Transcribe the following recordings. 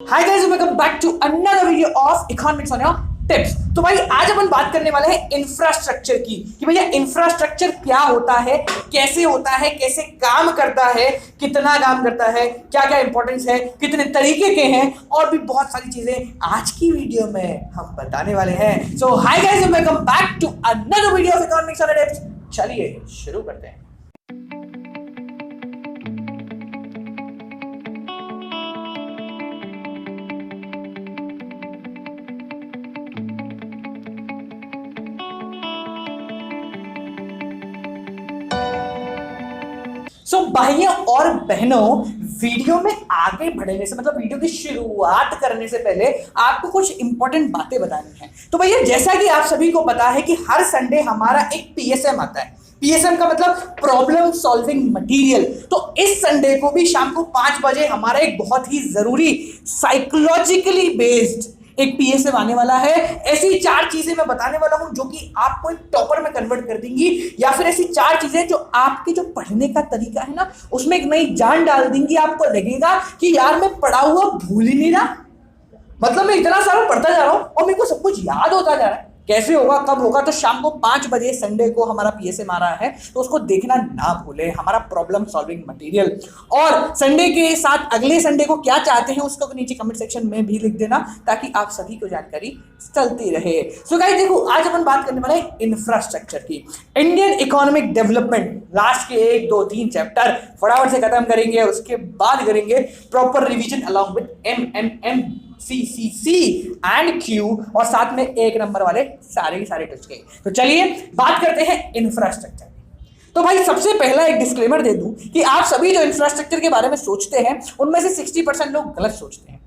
Hi guys, welcome back to another video of economics on your tips. तो भाई आज अपन बात करने वाले हैं इंफ्रास्ट्रक्चर की कि भैया इंफ्रास्ट्रक्चर क्या होता है, कैसे होता है, कैसे काम करता है, कितना काम करता है, क्या क्या इंपॉर्टेंस है, कितने तरीके के हैं और भी बहुत सारी चीजें आज की वीडियो में हम बताने वाले हैं। So hi guys, welcome back to another video of economics on your tips. चलिए शुरू करते हैं। सो भाइयों और बहनों, वीडियो में आगे बढ़ने से मतलब वीडियो की शुरुआत करने से पहले आपको कुछ इंपॉर्टेंट बातें बतानी है। तो भैया जैसा कि आप सभी को पता है कि हर संडे हमारा एक पीएसएम आता है। पीएसएम का मतलब प्रॉब्लम सॉल्विंग मटेरियल। तो इस संडे को भी शाम को 5 बजे हमारा एक बहुत ही जरूरी साइकोलॉजिकली बेस्ड एक पीएसएम आने वाला है। ऐसी 4 चीजें मैं बताने वाला हूं जो कि आपको एक टॉपर में कन्वर्ट कर देंगी, या फिर ऐसी 4 चीजें जो आपके जो पढ़ने का तरीका है ना उसमें एक नई जान डाल देंगी। आपको लगेगा कि यार मैं पढ़ा हुआ भूल ही नहीं रहा, मतलब मैं इतना सारा पढ़ता जा रहा हूं और मेरे को सब कुछ याद होता जा रहा है। कैसे होगा, कब होगा? तो शाम को 5 बजे संडे को हमारा पीएसएम आ रहा है, तो उसको देखना ना भूले, हमारा प्रॉब्लम सॉल्विंग मटेरियल। और संडे के साथ अगले संडे को क्या चाहते हैं उसको नीचे कमेंट सेक्शन में भी लिख देना ताकि आप सभी को जानकारी चलती रहे। सो गाइस देखो, आज अपन बात करने वाले हैं इंफ्रास्ट्रक्चर की। इंडियन इकोनॉमिक डेवलपमेंट, लास्ट के 1, 2, 3 चैप्टर फटाफट से खत्म करेंगे, उसके बाद करेंगे proper revision along with MMM CCC and Q और साथ में 1 नंबर वाले सारे के सारे टिप्स के। तो चलिए बात करते हैं इंफ्रास्ट्रक्चर। तो भाई सबसे पहला एक डिस्क्लेमर दे दूं कि आप सभी जो इंफ्रास्ट्रक्चर के बारे में सोचते हैं उनमें से 60% लोग गलत सोचते हैं।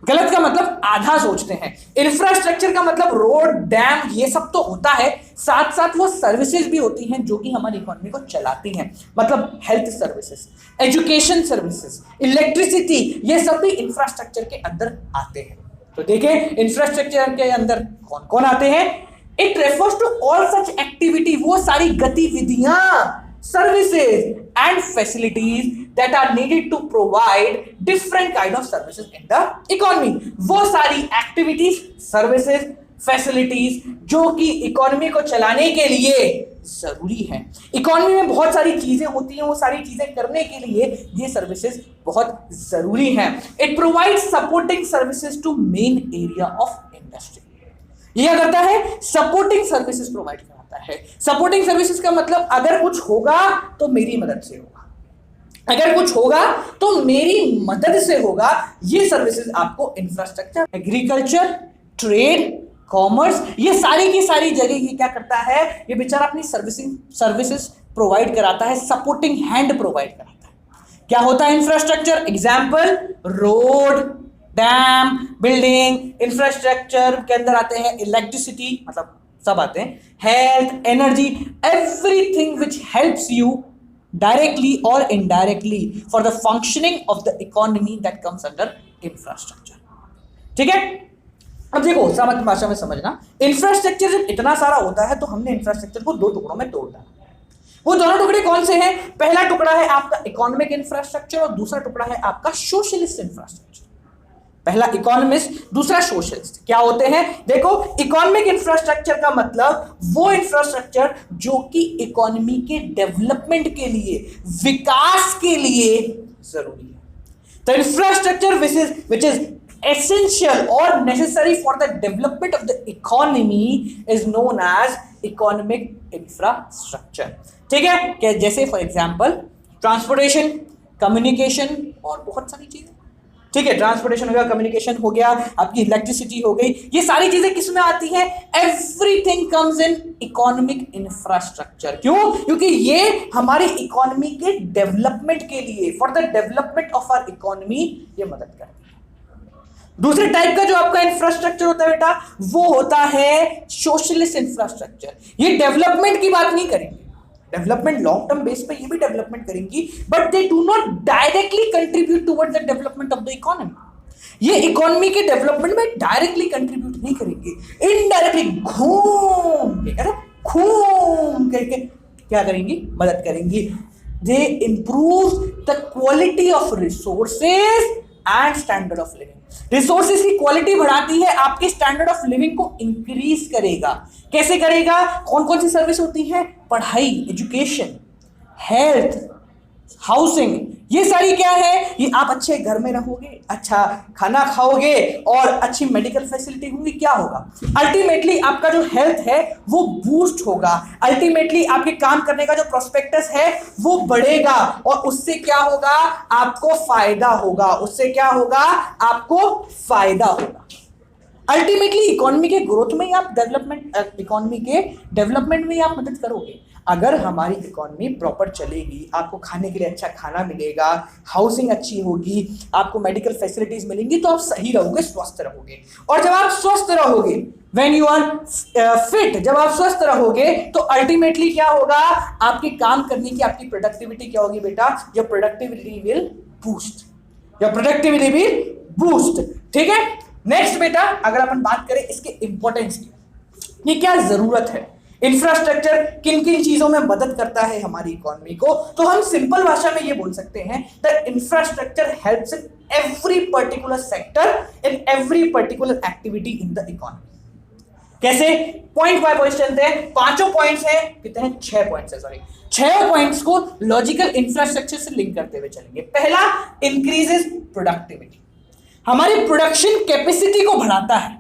गलत का मतलब आधा सोचते हैं। इंफ्रास्ट्रक्चर का मतलब रोड, डैम, ये सब तो होता है, साथ साथ वो सर्विसेज भी होती हैं जो कि हमारी इकोनॉमी को चलाती हैं। मतलब health services, education services, electricity, ये सब भी इंफ्रास्ट्रक्चर के अंदर आते हैं। तो देखें इंफ्रास्ट्रक्चर के अंदर कौन कौन आते हैं। It refers to all such activity, वो सारी गतिविधियां, services and facilities that are needed to provide different kind of services in the economy। वो सारी activities, services, facilities जो कि इकोनॉमी को चलाने के लिए जरूरी है। इकोनॉमी में बहुत सारी चीजें होती हैं, वो सारी चीजें करने के लिए ये सर्विसेज बहुत जरूरी हैं। It provides supporting services to main area of industry. ये क्या करता है? सपोर्टिंग सर्विसेज प्रोवाइड कराता है। सपोर्टिंग सर्विसेज का मतलब अगर कुछ होगा तो मेरी मदद से होगा, अगर कुछ होगा तो मेरी मदद से होगा। ये सर्विसेज आपको इंफ्रास्ट्रक्चर, एग्रीकल्चर, ट्रेड, कॉमर्स, ये सारी की सारी जगह ये क्या करता है? ये बेचारा अपनी सर्विसेज प्रोवाइड कराता है, सपोर्टिंग हैंड प्रोवाइड कराता है। क्या होता है infrastructure? Example road, dam, building. Infrastructure के अंदर आते हैं इलेक्ट्रिसिटी, मतलब सब आते हैं, health, energy, everything which helps you directly और indirectly for the functioning of the economy that comes under infrastructure. ठीक है, अब देखो सामान्य भाषा में समझना, इंफ्रास्ट्रक्चर जब इतना सारा होता है तो हमने इंफ्रास्ट्रक्चर को 2 टुकड़ों में तोड़ डाला। वो दोनों टुकड़े कौन से हैं? पहला टुकड़ा है आपका इकोनॉमिक इंफ्रास्ट्रक्चर और दूसरा टुकड़ा है आपका सोशलिस्ट इंफ्रास्ट्रक्चर। पहला इकोनॉमिस्ट, दूसरा सोशलिस्ट। क्या होते हैं? देखो, इकोनॉमिक इंफ्रास्ट्रक्चर का मतलब वो इंफ्रास्ट्रक्चर जो कि इकोनॉमी के डेवलपमेंट के लिए, विकास के लिए जरूरी है। तो infrastructure which is essential or necessary for the development of the economy is known as economic infrastructure। ठीक है, क्या जैसे फॉर एग्जांपल ट्रांसपोर्टेशन, कम्युनिकेशन और बहुत सारी चीजें। ठीक है, ट्रांसपोर्टेशन हो गया, कम्युनिकेशन हो गया, आपकी इलेक्ट्रिसिटी हो गई, ये सारी चीजें किस में आती हैं? Everything comes in economic infrastructure. क्यों? क्योंकि ये हमारी इकोनॉमी के डेवलपमेंट के लिए, for the development of our economy ये मदद करती है। दूसरे टाइप का जो आपका इंफ्रास्ट्रक्चर होता है बेटा, वो होता है सोशलिस्ट इंफ्रास्ट्रक्चर। ये डेवलपमेंट की बात नहीं करेंगे, डेवलपमेंट लॉन्ग टर्म बेस पे ये भी डेवलपमेंट करेंगी, but they do not directly contribute towards the development of the economy. ये इकोनॉमी के डेवलपमेंट में डायरेक्टली कंट्रीब्यूट नहीं करेंगे, इनडायरेक्टली घूम के क्या करेंगी, मदद करेंगी। They improve the quality of resources and standard of living. Resources की क्वालिटी बढ़ाती है, आपके स्टैंडर्ड ऑफ लिविंग को इंक्रीज करेगा। कैसे करेगा? कौन कौन सी सर्विस होती है? पढ़ाई, एजुकेशन, हेल्थ, हाउसिंग, ये सारी क्या है? ये आप अच्छे घर में रहोगे, अच्छा खाना खाओगे और अच्छी मेडिकल फैसिलिटी होगी, क्या होगा? अल्टीमेटली आपका जो हेल्थ है वो बूस्ट होगा, अल्टीमेटली आपके काम करने का जो प्रोस्पेक्टस है वो बढ़ेगा और उससे क्या होगा? आपको फायदा होगा। उससे क्या होगा? आपको फायदा होगा। अल्टीमेटली इकोनॉमी के ग्रोथ में ही आप इकोनॉमी के डेवलपमेंट में ही आप मदद करोगे। अगर हमारी इकोनॉमी प्रॉपर चलेगी, आपको खाने के लिए अच्छा खाना मिलेगा, हाउसिंग अच्छी होगी, आपको मेडिकल फैसिलिटीज मिलेंगी, तो आप सही रहोगे, स्वस्थ रहोगे। और जब आप स्वस्थ रहोगे, व्हेन यू आर फिट, जब आप स्वस्थ रहोगे तो अल्टीमेटली क्या होगा? आपके काम करने की आपकी प्रोडक्टिविटी क्या होगी बेटा? Your productivity will boost, your productivity will boost. ठीक है, नेक्स्ट बेटा, अगर अपन बात करें इसके इंपॉर्टेंस की, ये क्या जरूरत है, इंफ्रास्ट्रक्चर किन किन चीजों में मदद करता है हमारी इकोनॉमी को, तो हम सिंपल भाषा में ये बोल सकते हैं that infrastructure helps in every particular sector, in every particular activity in the economy. कैसे? पॉइंट बाय पॉइंट चलते हैं। पांचों पॉइंट्स हैं, कितने हैं? 6 पॉइंट्स है, सॉरी 6 पॉइंट्स को लॉजिकल इंफ्रास्ट्रक्चर से लिंक करते हुए चलेंगे। पहला, इंक्रीजेस प्रोडक्टिविटी, हमारी प्रोडक्शन कैपेसिटी को बढ़ाता है।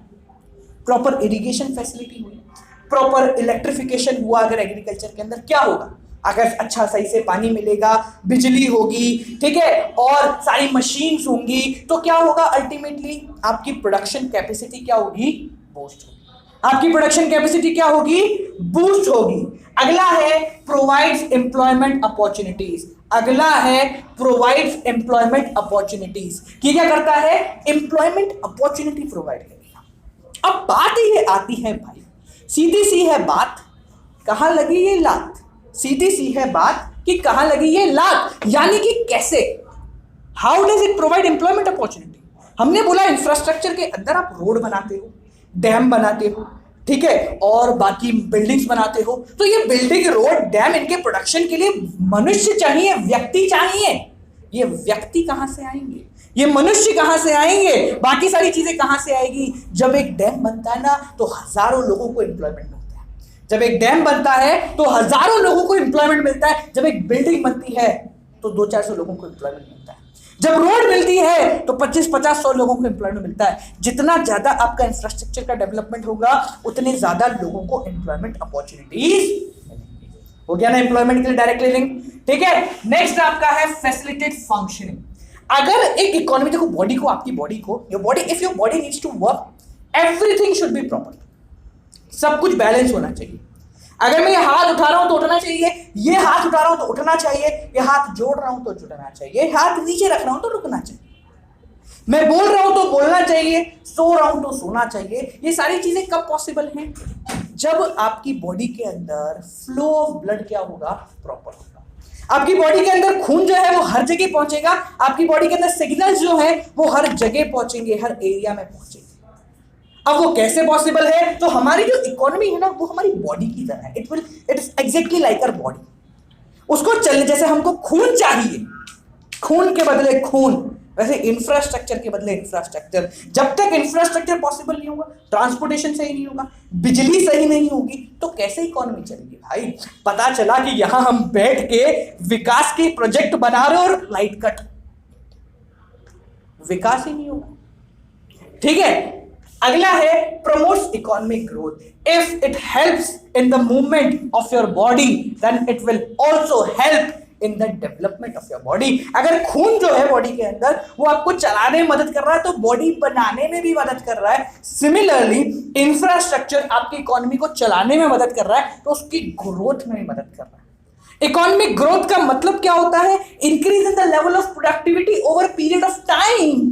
प्रॉपर इरिगेशन फैसिलिटी हुई, प्रॉपर इलेक्ट्रिफिकेशन हुआ, अगर एग्रीकल्चर के अंदर क्या होगा? अगर अच्छा सही से पानी मिलेगा, बिजली होगी, ठीक है, और सारी मशीन्स होंगी, तो क्या होगा? अल्टीमेटली आपकी प्रोडक्शन कैपेसिटी क्या होगी? बूस्ट होगी। आपकी प्रोडक्शन कैपेसिटी क्या होगी? बूस्ट होगी। अगला है प्रोवाइड्स एम्प्लॉयमेंट अपॉर्चुनिटीज। अगला है प्रोवाइड्स एम्प्लॉयमेंट अपॉर्चुनिटीज। ये क्या करता है? एम्प्लॉयमेंट अपॉर्चुनिटी प्रोवाइड करेगा। अब बात ये आती है भाई, सीधी सी है बात, कहां लगी ये लात? सीधी सी है बात कि कहां लगी ये लात, यानी कि कैसे? How does it provide employment opportunity? हमने बोला इंफ्रास्ट्रक्चर के अंदर आप रोड बनाते हो, डैम बनाते हो, ठीक है, और बाकी बिल्डिंग्स बनाते हो, तो ये बिल्डिंग, रोड, डैम, इनके प्रोडक्शन के लिए मनुष्य चाहिए, व्यक्ति चाहिए। ये व्यक्ति कहां से आएंगे? ये मनुष्य कहां से आएंगे? बाकी सारी चीजें कहां से आएगी? जब एक डैम बनता है ना, तो हजारों लोगों को एम्प्लॉयमेंट मिलता है। जब एक डैम बनता है तो हजारों लोगों को एम्प्लॉयमेंट मिलता है। जब एक बिल्डिंग बनती है तो 200-400 लोगों को एम्प्लॉयमेंट मिलता है। जब रोड मिलती है तो 25-50-100 लोगों को एम्प्लॉयमेंट मिलता है। जितना ज्यादा आपका इंफ्रास्ट्रक्चर का डेवलपमेंट होगा, उतने ज्यादा लोगों को एम्प्लॉयमेंट अपॉर्चुनिटीज हो गया ना, एम्प्लॉयमेंट के लिए डायरेक्टली लिंक। ठीक है, नेक्स्ट आपका है फैसिलिटेट फंक्शनिंग। अगर एक इकोनॉमी, देखो बॉडी को, आपकी बॉडी को, your body, if your body needs to work, everything should be proper, सब कुछ बैलेंस होना चाहिए। अगर मैं ये हाथ उठा रहा हूं तो उठना चाहिए, ये हाथ उठा रहा हूं तो उठना चाहिए, ये हाथ जोड़ रहा हूं तो जुड़ना चाहिए, हाथ नीचे रख रहा हूं तो रुकना चाहिए, मैं बोल रहा हूं तो बोलना चाहिए, सो रहा हूं तो सोना चाहिए। ये सारी चीजें कब पॉसिबल हैं? जब आपकी बॉडी के अंदर फ्लो ऑफ ब्लड क्या होगा? प्रॉपर होगा। आपकी बॉडी के अंदर खून जो है वो हर जगह पहुंचेगा, आपकी बॉडी के अंदर सिग्नल्स जो है वो हर जगह पहुंचेंगे, हर एरिया में पहुंचेंगे। अब वो कैसे पॉसिबल है? तो हमारी जो इकोनॉमी है ना, वो हमारी बॉडी की तरह है। It is exactly like our body. उसको चलने, जैसे हमको खून चाहिए, खून के बदले खून, वैसे इंफ्रास्ट्रक्चर के बदले इंफ्रास्ट्रक्चर। जब तक इंफ्रास्ट्रक्चर पॉसिबल नहीं होगा, ट्रांसपोर्टेशन सही नहीं होगा, बिजली सही नहीं होगी, तो कैसे इकोनॉमी चलेगी भाई? पता चला कि यहां हम बैठ के विकास के प्रोजेक्ट बना रहे और लाइट कट, विकास ही नहीं होगा। ठीक है, अगला है promotes economic growth. If it helps in the movement of your body, then it will also help in the development of your body. अगर खून जो है बॉडी के अंदर वो आपको चलाने में मदद कर रहा है, तो बॉडी बनाने में भी मदद कर रहा है। सिमिलरली इंफ्रास्ट्रक्चर आपकी इकोनॉमी को चलाने में मदद कर रहा है, तो उसकी ग्रोथ में भी मदद कर रहा है। इकोनॉमिक ग्रोथ का मतलब क्या होता है? Increase in the level of productivity over period of time.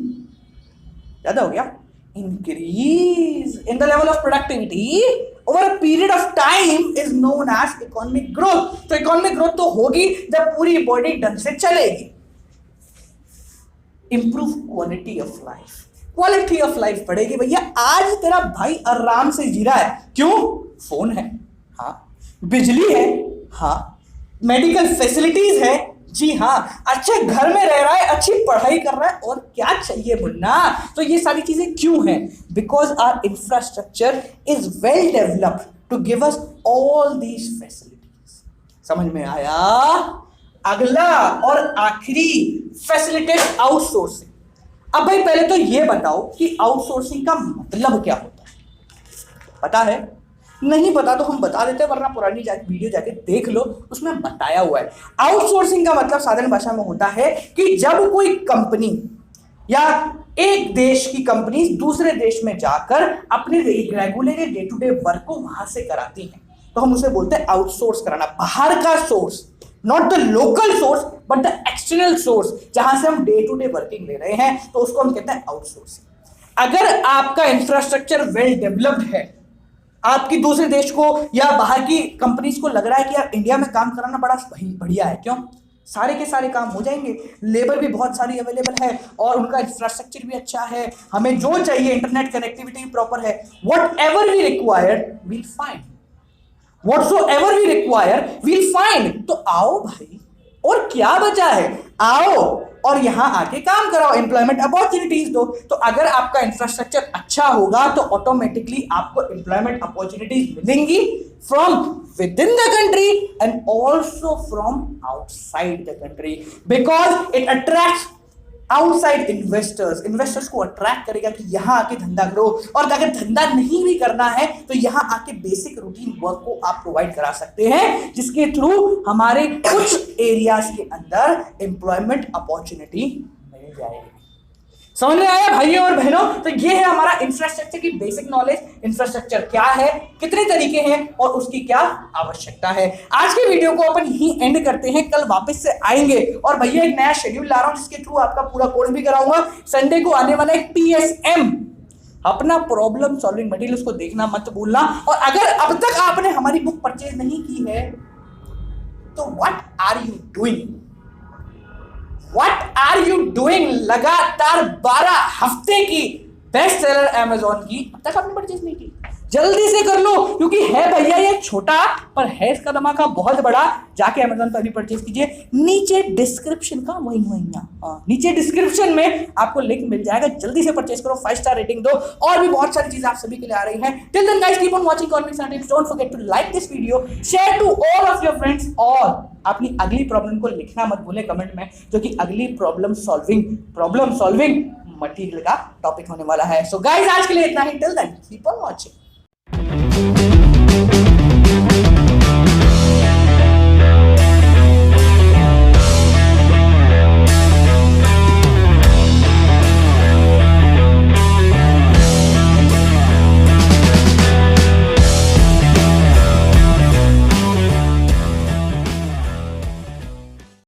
ज्यादा हो गया? Increase in the level of productivity over a period of time is known as economic growth. तो economic growth तो होगी जब पूरी बॉडी ढंग से चलेगी। Improve quality of life. Quality of life बढ़ेगी भैया। आज तेरा भाई आराम से जी रहा है, क्यों? फोन है, हाँ, बिजली है, हाँ। मेडिकल फैसिलिटीज है, जी हाँ। अच्छे घर में रह रहा है, अच्छी पढ़ाई कर रहा है, और क्या चाहिए मुन्ना। तो ये सारी चीजें क्यों हैं? Because our infrastructure is well developed to give us all these facilities. समझ में आया? अगला और आखिरी, फैसिलिटेट आउटसोर्सिंग। अब भाई पहले तो ये बताओ कि आउटसोर्सिंग का मतलब क्या होता है? पता है? नहीं पता तो हम बता देते हैं, वरना पुरानी वीडियो जाके देख लो, उसमें बताया हुआ है। आउटसोर्सिंग का मतलब साधारण भाषा में होता है कि जब कोई कंपनी या एक देश की कंपनी दूसरे देश में जाकर अपने regular day to day work को वहां से कराती है, तो हम उसे बोलते हैं आउटसोर्स कराना। बाहर का source, not the local source but the external source, जहां से हम डे टू डे वर्किंग ले रहे हैं, तो उसको हम कहते हैं आउटसोर्सिंग। अगर आपका इंफ्रास्ट्रक्चर वेल डेवलप्ड है, आपकी दूसरे देश को या बाहर की कंपनीज को लग रहा है कि यार इंडिया में काम कराना बड़ा बढ़िया है, क्यों? सारे के सारे काम हो जाएंगे, लेबर भी बहुत सारी अवेलेबल है, और उनका इंफ्रास्ट्रक्चर भी अच्छा है, हमें जो चाहिए इंटरनेट कनेक्टिविटी भी प्रॉपर है, whatever we require we'll find, whatsoever we require we'll find। तो आओ भाई, और क्या बचा है? आओ और यहां आके काम कराओ, एम्प्लॉयमेंट अपॉर्चुनिटीज दो। तो अगर आपका इंफ्रास्ट्रक्चर अच्छा होगा तो ऑटोमेटिकली आपको एम्प्लॉयमेंट अपॉर्चुनिटीज मिलेंगी from with in the country and also from outside the country, because it attracts outside investors को अट्रैक्ट करेगा कि यहां आके धंधा करो। और अगर धंधा नहीं भी करना है तो यहां आके बेसिक रूटीन वर्क को आप प्रोवाइड करा सकते हैं, जिसके थ्रू हमारे कुछ एरियाज के अंदर एम्प्लॉयमेंट अपॉर्चुनिटी मिल जाएगी। समझ में आया भाइयों और बहनों? तो ये है हमारा इंफ्रास्ट्रक्चर की बेसिक नॉलेज। इंफ्रास्ट्रक्चर क्या है, कितने तरीके हैं और उसकी क्या आवश्यकता है। आज के वीडियो को अपन यही एंड करते हैं, कल वापस से आएंगे और भैया एक नया शेड्यूल ला रहा हूं, जिसके थ्रू आपका पूरा कोर्स भी कराऊंगा। संडे को आने वाला एक PSM, अपना प्रॉब्लम सॉल्विंग मटेरियल, उसको देखना मत भूलना। और अगर अब तक आपने हमारी बुक परचेज नहीं की है तो what are you doing? What are you doing? लगातार 12 हफ्ते की बेस्ट सेलर अमेज़न की अब तक आपने परचेज नहीं की, जल्दी से कर लो, क्योंकि है भैया ये छोटा पर है इसका धमाका बहुत बड़ा। जाके अमेज़न पर भी परचेज कीजिए, नीचे डिस्क्रिप्शन का वही नीचे डिस्क्रिप्शन में आपको लिंक मिल जाएगा, जल्दी से परचेज करो, 5 स्टार रेटिंग दो, और भी बहुत सारी चीजें आप सभी के लिए आ रही हैं। Till then guys keep on watching Convix and don't forget to like this video, share to all of your friends, और अपनी अगली प्रॉब्लम को लिखना मत भूलें कमेंट में, जो कि अगली प्रॉब्लम सॉल्विंग मटेरियल का टॉपिक होने वाला है। सो गाइस आज के लिए इतना ही, till then keep on watching.